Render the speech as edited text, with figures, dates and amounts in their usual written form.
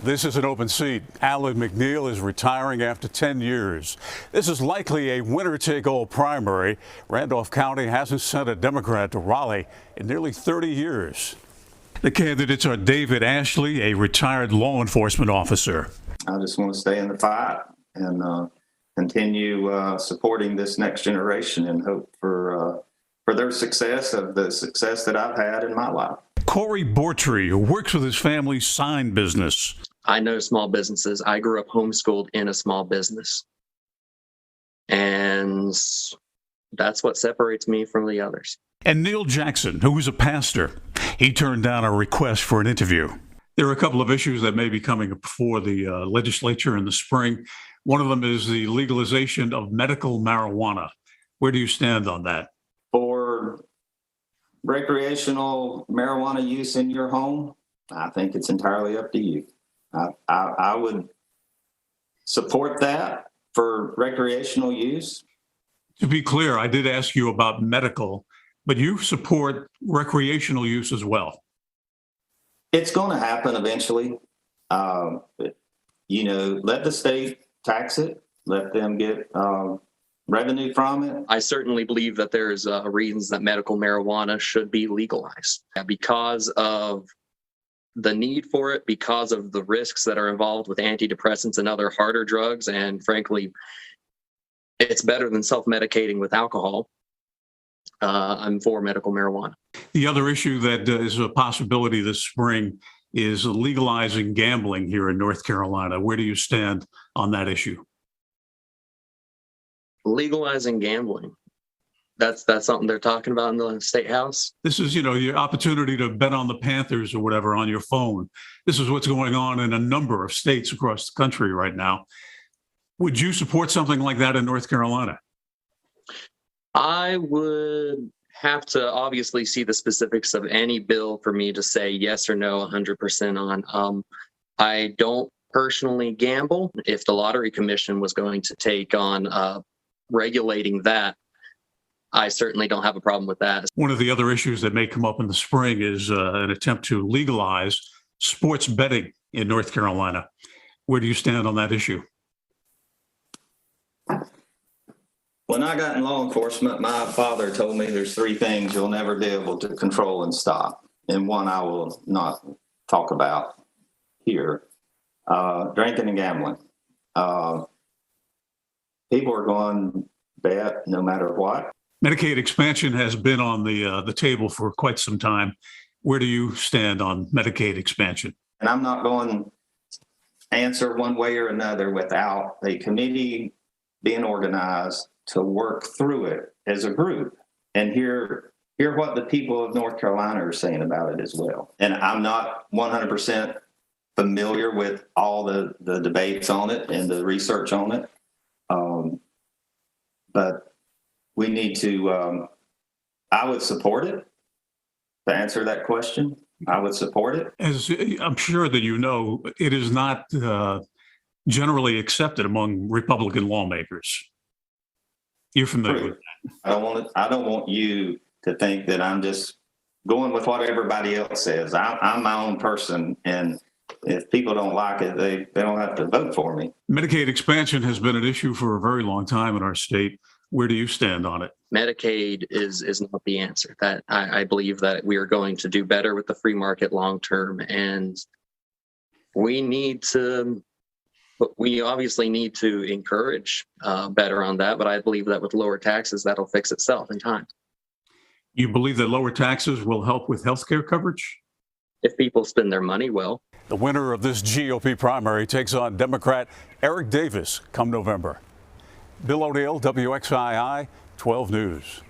This is an open seat. Alan McNeil is retiring after 10 years. This is likely a winner-take-all primary. Randolph County hasn't sent a Democrat to Raleigh in nearly 30 years. The candidates are David Ashley, a retired law enforcement officer. I just want to stay in the fight and continue supporting this next generation and hope for their success of the success that I've had in my life. Corey Bortry, who works with his family's sign business. I know small businesses. I grew up homeschooled in a small business. And that's what separates me from the others. And Neil Jackson, who was a pastor. He turned down a request for an interview. There are a couple of issues that may be coming before the legislature in the spring. One of them is the legalization of medical marijuana. Where do you stand on that? For recreational marijuana use in your home, I think it's entirely up to you. I would support that for recreational use. To be clear, I did ask you about medical, but you support recreational use as well. It's going to happen eventually. Let the state tax it, let them get revenue from it. I certainly believe that there's reasons that medical marijuana should be legalized because of the need for it, because of the risks that are involved with antidepressants and other harder drugs. And frankly, it's better than self-medicating with alcohol. I'm for medical marijuana. The other issue that is a possibility this spring is legalizing gambling here in North Carolina. Where do you stand on that issue? Legalizing gambling. That's something they're talking about in the state house. This is, your opportunity to bet on the Panthers or whatever on your phone. This is what's going on in a number of states across the country right now. Would you support something like that in North Carolina? I would have to obviously see the specifics of any bill for me to say yes or no 100% on. I don't personally gamble. If the Lottery Commission was going to take on regulating that, I certainly don't have a problem with that. One of the other issues that may come up in the spring is an attempt to legalize sports betting in North Carolina. Where do you stand on that issue? When I got in law enforcement, my father told me there's three things you'll never be able to control and stop. And one I will not talk about here, drinking and gambling. People are going to bet no matter what. Medicaid expansion has been on the table for quite some time. Where do you stand on Medicaid expansion? And I'm not going to answer one way or another without a committee being organized to work through it as a group and hear what the people of North Carolina are saying about it as well. And I'm not 100% familiar with all the debates on it and the research on it. But we need to, I would support it. To answer that question, I would support it. As I'm sure that it is not generally accepted among Republican lawmakers. You're familiar with that. I don't want you to think that I'm just going with what everybody else says. I'm my own person, and if people don't like it, they don't have to vote for me. Medicaid expansion has been an issue for a very long time in our state. Where do you stand on it? Medicaid is not the answer. That I believe that we are going to do better with the free market long term, and we obviously need to encourage better on that. But I believe that with lower taxes, that'll fix itself in time. You believe that lower taxes will help with health care coverage? If people spend their money well. The winner of this GOP primary takes on Democrat Eric Davis come November. Bill O'Neill, WXII 12 News.